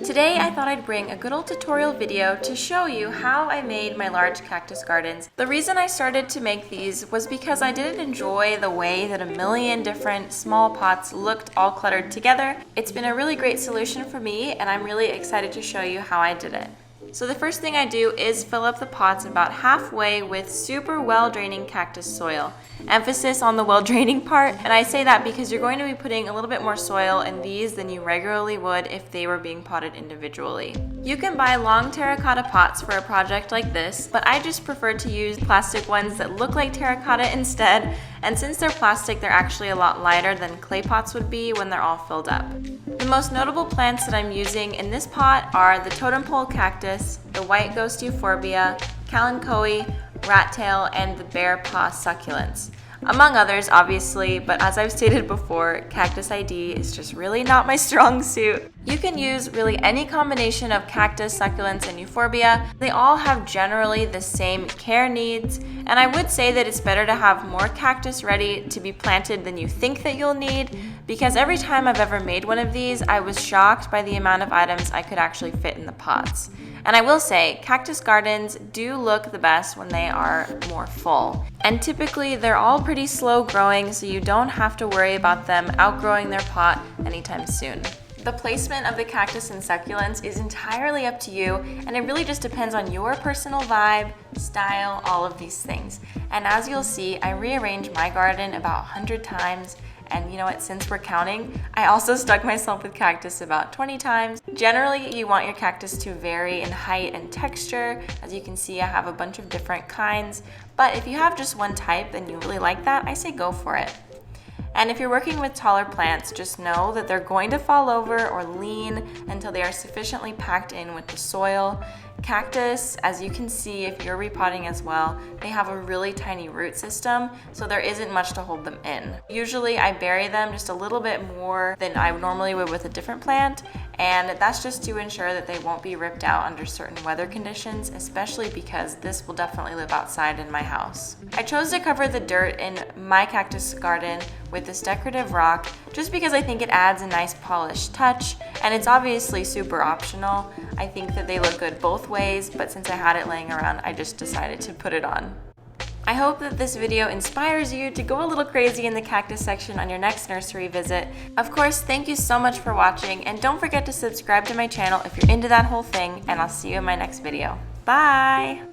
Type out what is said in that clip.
Today I thought I'd bring a good old tutorial video to show you how I made my large cactus gardens. The reason I started to make these was because I didn't enjoy the way that a million different small pots looked all cluttered together. It's been a really great solution for me, and I'm really excited to show you how I did it. So the first thing I do is fill up the pots about halfway with super well-draining cactus soil. Emphasis on the well-draining part, and I say that because you're going to be putting a little bit more soil in these than you regularly would if they were being potted individually. You can buy long terracotta pots for a project like this, but I just prefer to use plastic ones that look like terracotta instead, and since they're plastic, they're actually a lot lighter than clay pots would be when they're all filled up. The most notable plants that I'm using in this pot are the totem pole cactus, the white ghost euphorbia, kalanchoe, rat tail, and the bear paw succulents. Among others, obviously, but as I've stated before, Cactus ID is just really not my strong suit. You can use really any combination of cactus, succulents, and euphorbia. They all have generally the same care needs, and I would say that it's better to have more cactus ready to be planted than you think that you'll need, because every time I've ever made one of these, I was shocked by the amount of items I could actually fit in the pots. And I will say, cactus gardens do look the best when they are more full. And typically, they're all pretty slow growing, so you don't have to worry about them outgrowing their pot anytime soon. The placement of the cactus and succulents is entirely up to you, and it really just depends on your personal vibe, style, all of these things. And as you'll see, I rearranged my garden about 100 times, and you know what, since we're counting, I also stuck myself with cactus about 20 times. Generally, you want your cactus to vary in height and texture. As you can see, I have a bunch of different kinds, but if you have just one type and you really like that, I say go for it. And if you're working with taller plants, just know that they're going to fall over or lean until they are sufficiently packed in with the soil. Cactus, as you can see if you're repotting as well, they have a really tiny root system, so there isn't much to hold them in. Usually I bury them just a little bit more than I normally would with a different plant, and that's just to ensure that they won't be ripped out under certain weather conditions, especially because this will definitely live outside in my house. I chose to cover the dirt in my cactus garden with this decorative rock just because I think it adds a nice polished touch, and it's obviously super optional. I think that they look good both ways, but since I had it laying around, I just decided to put it on. I hope that this video inspires you to go a little crazy in the cactus section on your next nursery visit. Of course, thank you so much for watching, and don't forget to subscribe to my channel if you're into that whole thing, and I'll see you in my next video. Bye!